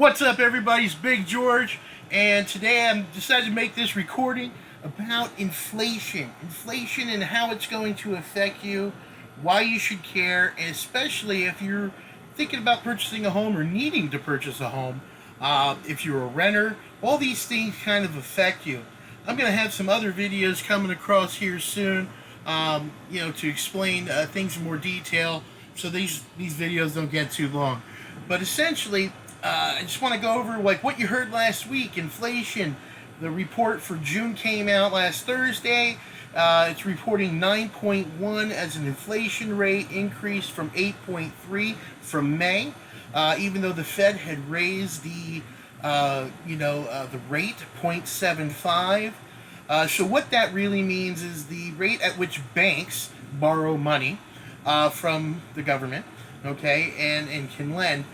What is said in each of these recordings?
What's up, everybody's Big George, and today I'm decided to make this recording about inflation and how it's going to affect you, why you should care, and especially if you're thinking about purchasing a home or needing to purchase a home. If you're a renter, all these things kind of affect you. I'm going to have some other videos coming across here soon, to explain things in more detail, so these videos don't get too long. But essentially, I just want to go over like what you heard last week. Inflation. The report for June came out last Thursday. It's reporting 9.1 as an inflation rate increase from 8.3 from May. Even though the Fed had raised the rate 0.75. So what that really means is the rate at which banks borrow money from the government, okay, and can lend.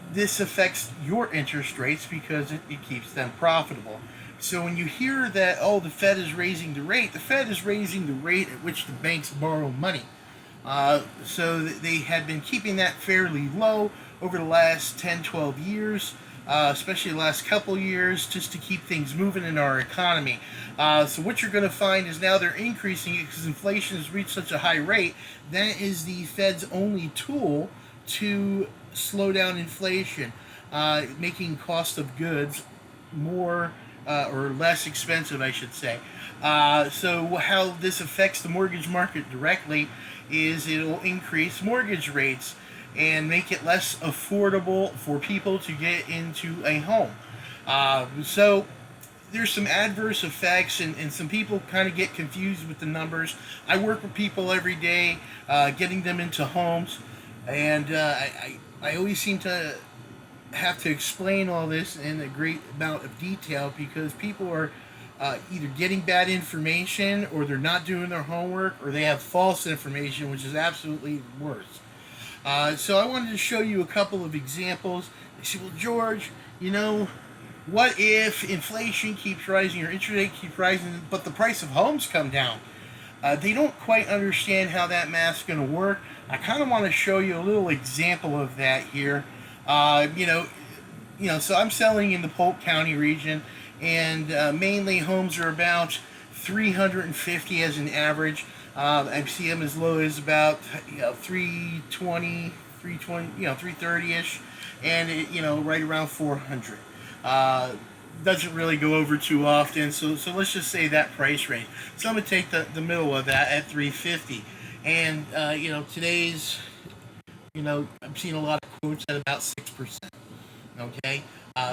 This affects your interest rates because it keeps them profitable. So when you hear that, oh, the Fed is raising the rate, the Fed is raising the rate at which the banks borrow money. So they had been keeping that fairly low over the last 10, 12 years, especially the last couple years, just to keep things moving in our economy. So what you're going to find is now they're increasing it because inflation has reached such a high rate. That is the Fed's only tool to slow down inflation, making cost of goods more or less expensive, I should say. So how this affects the mortgage market directly is it'll increase mortgage rates and make it less affordable for people to get into a home. So there's some adverse effects, and some people kind of get confused with the numbers. I work with people every day, getting them into homes, and I always seem to have to explain all this in a great amount of detail because people are either getting bad information, or they're not doing their homework, or they have false information, which is absolutely worse. So I wanted to show you a couple of examples. They say, well, George, what if inflation keeps rising or interest rate keeps rising, but the price of homes come down? They don't quite understand how that math's going to work. I kind of want to show you a little example of that here. So I'm selling in the Polk County region, and mainly homes are about 350 as an average. I see them as low as about 320, 330-ish, and right around 400. Doesn't really go over too often, so let's just say that price range. So I'm going to take the middle of that at 350. And today's, I'm seeing a lot of quotes at about 6%. Okay,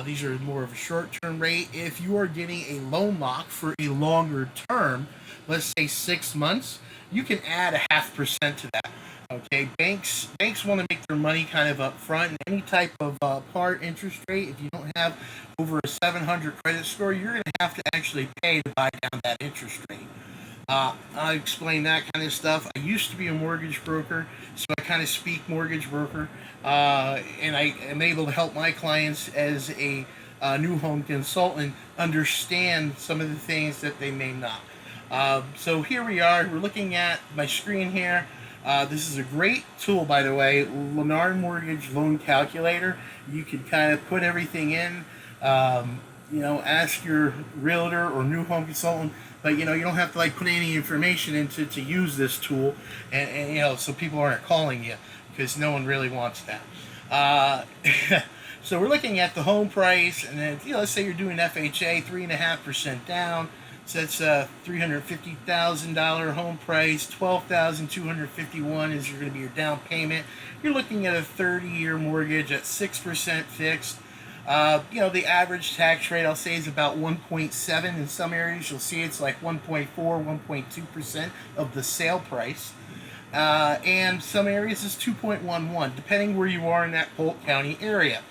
these are more of a short-term rate. If you are getting a loan lock for a longer term, let's say 6 months, you can add 0.5% to that. Okay, banks want to make their money kind of up front. And any type of par interest rate, if you don't have over a 700 credit score, you're going to have to actually pay to buy down that interest rate. I explain that kind of stuff. I used to be a mortgage broker, so I kind of speak mortgage broker, and I am able to help my clients as a new home consultant understand some of the things that they may not. So here we are. We're looking at my screen here. This is a great tool, by the way, Lennar Mortgage Loan Calculator. You can kind of put everything in, ask your realtor or new home consultant, but you don't have to put any information into to use this tool, and so people aren't calling you because no one really wants that. So we're looking at the home price, and then let's say you're doing FHA, 3.5% down. So that's a $350,000 home price. $12,251 is going to be your down payment. You're looking at a 30-year mortgage at 6% fixed. The average tax rate, I'll say, is about 1.7. In some areas, you'll see it's like 1.4, 1.2% of the sale price. And some areas is 2.11, depending where you are in that Polk County area.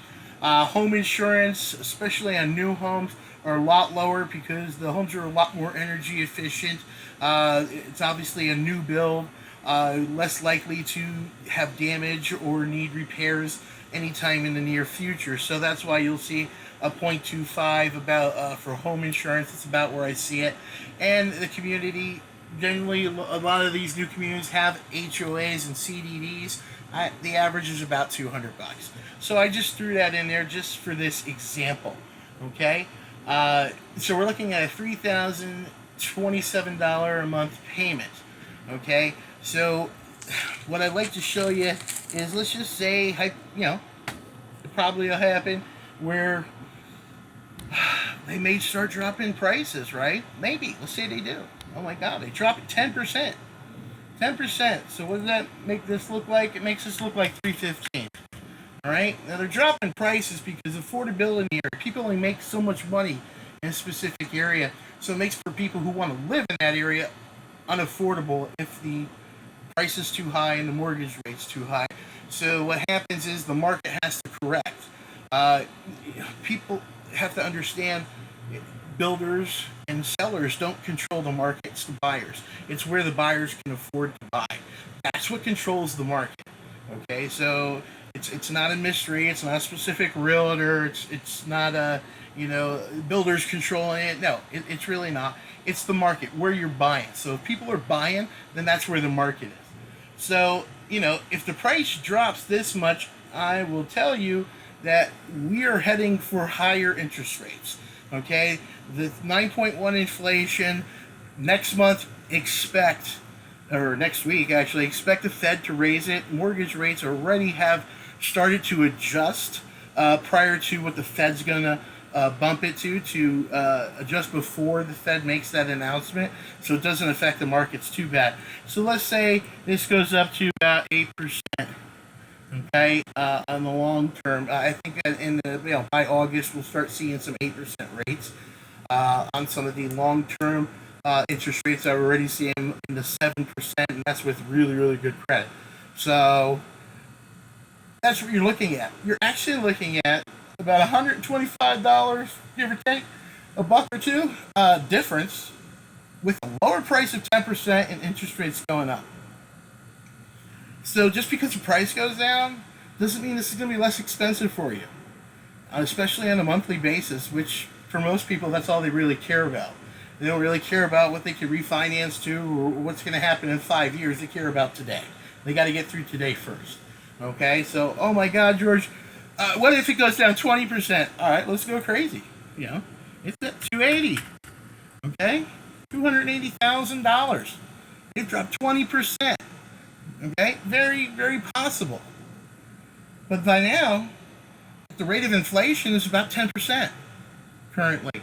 Home insurance, especially on new homes, are a lot lower because the homes are a lot more energy efficient. It's obviously a new build, less likely to have damage or need repairs anytime in the near future. So that's why you'll see a 0.25 about for home insurance. It's about where I see it. And the community generally, a lot of these new communities have HOAs and CDDs. The average is about $200. So I just threw that in there just for this example. Okay, so we're looking at a $3,027 a month payment. Okay, so what I'd like to show you is, let's just say, it probably will happen where they may start dropping prices, right? Maybe. Let's say they do. Oh my God, they drop it 10%. 10%. So what does that make this look like? It makes this look like $315. All right. Now they're dropping prices because affordability here. People only make so much money in a specific area, so it makes for people who want to live in that area unaffordable if the price is too high and the mortgage rate's too high. So what happens is the market has to correct. People have to understand, builders and sellers don't control the market, it's the buyers. It's where the buyers can afford to buy. That's what controls the market. Okay, so it's not a mystery, it's not a specific realtor, it's not a builders controlling it. No, it's really not. It's the market where you're buying. So if people are buying, then that's where the market is. So, if the price drops this much, I will tell you that we are heading for higher interest rates. Okay, the 9.1 inflation next month, next week actually, expect the Fed to raise it. Mortgage rates already have started to adjust prior to what the Fed's gonna bump it to adjust before the Fed makes that announcement, so it doesn't affect the markets too bad. So let's say this goes up to about 8%. Okay, on the long term, I think by August we'll start seeing some 8% rates on some of the long term interest rates. I've already seen in the 7%, and that's with really, really good credit. So that's what you're looking at. You're actually looking at about $125, give or take, a buck or two difference, with a lower price of 10% and interest rates going up. So just because the price goes down doesn't mean this is going to be less expensive for you, especially on a monthly basis, which for most people, that's all they really care about. They don't really care about what they can refinance to or what's going to happen in 5 years. They care about today. They got to get through today first. Okay, so, oh my God, George, what if it goes down 20%? All right, let's go crazy. It's at $280. Okay, $280,000. It dropped 20%. Okay, very, very possible. But by now, the rate of inflation is about 10% currently.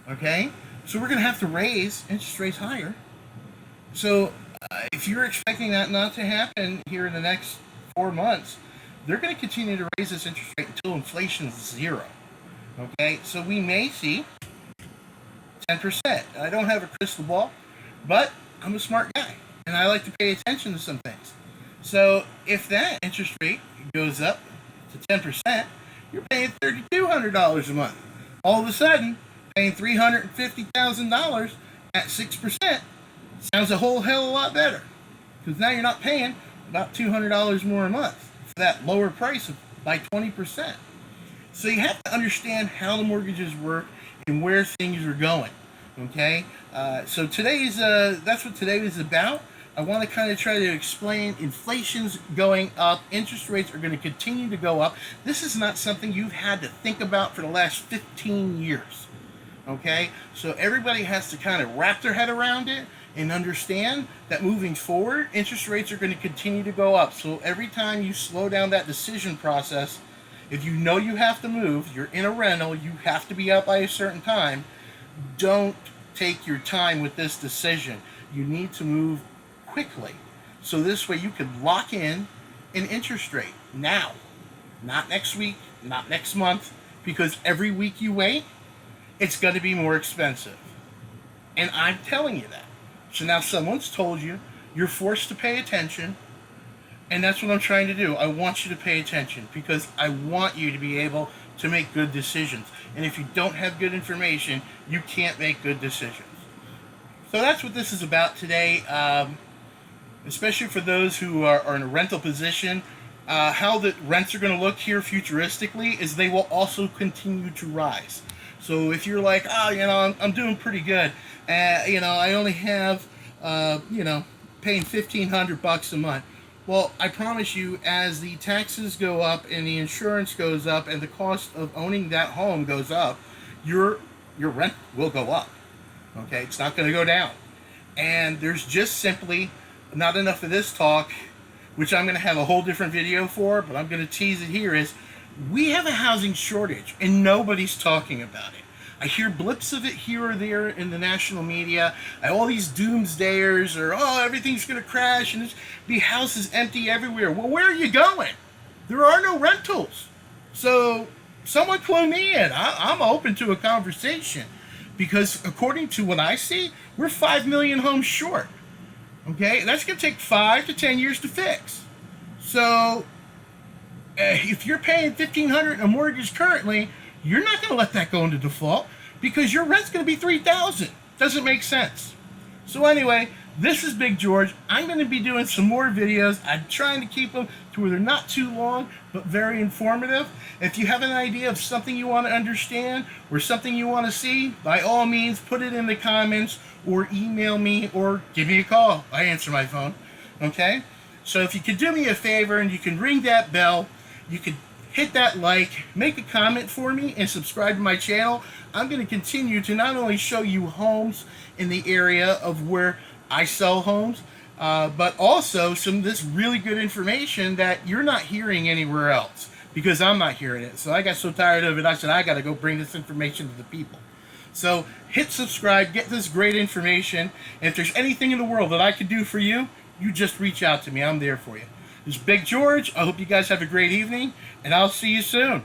Okay, so we're going to have to raise interest rates higher. So if you're expecting that not to happen here in the next 4 months, they're going to continue to raise this interest rate until inflation is 0. Okay, so we may see 10%. I don't have a crystal ball, but I'm a smart guy, and I like to pay attention to some things. So if that interest rate goes up to 10%, you're paying $3,200 a month. All of a sudden, paying $350,000 at 6% sounds a whole hell of a lot better, because now you're not paying about $200 more a month for that lower price by 20%. So you have to understand how the mortgages work and where things are going. Okay, so that's what today is about. I want to kind of try to explain inflation's going up, interest rates are going to continue to go up. This is not something you've had to think about for the last 15 years. Okay, so everybody has to kind of wrap their head around it and understand that moving forward, interest rates are going to continue to go up. So every time you slow down that decision process, if you know you have to move, you're in a rental, you have to be out by a certain time, don't take your time with this decision. You need to move quickly. So this way you can lock in an interest rate now, not next week, not next month, because every week you wait, it's going to be more expensive. And I'm telling you that. So now someone's told you, you're forced to pay attention, and that's what I'm trying to do. I want you to pay attention because I want you to be able to make good decisions. And if you don't have good information, you can't make good decisions. So that's what this is about today, especially for those who are in a rental position. How the rents are going to look here futuristically is they will also continue to rise. So if you're like, I'm doing pretty good, I only have you know, paying $1,500 a month. Well, I promise you, as the taxes go up and the insurance goes up and the cost of owning that home goes up, your rent will go up. Okay, it's not going to go down. And there's just simply not enough of this talk, which I'm going to have a whole different video for, but I'm going to tease it here, is we have a housing shortage and nobody's talking about it. I hear blips of it here or there in the national media. All these doomsdayers are, oh, everything's going to crash and there's be houses empty everywhere. Well, where are you going? There are no rentals. So someone clue me in. I'm open to a conversation because according to what I see, we're 5 million homes short. Okay, that's going to take 5 to 10 years to fix. So if you're paying $1,500 a mortgage currently, you're not going to let that go into default because your rent's going to be $3,000. Doesn't make sense. So anyway, this is Big George. I'm going to be doing some more videos. I'm trying to keep them to where they're not too long, but very informative. If you have an idea of something you want to understand or something you want to see, by all means, put it in the comments or email me or give me a call. I answer my phone. Okay? So if you could do me a favor and you can ring that bell, you could hit that like, make a comment for me, and subscribe to my channel. I'm going to continue to not only show you homes in the area of where I sell homes, but also some of this really good information that you're not hearing anywhere else because I'm not hearing it. So I got so tired of it, I said I got to go bring this information to the people. So hit subscribe, get this great information, and if there's anything in the world that I could do for you, you just reach out to me. I'm there for you. This is Big George. I hope you guys have a great evening, and I'll see you soon.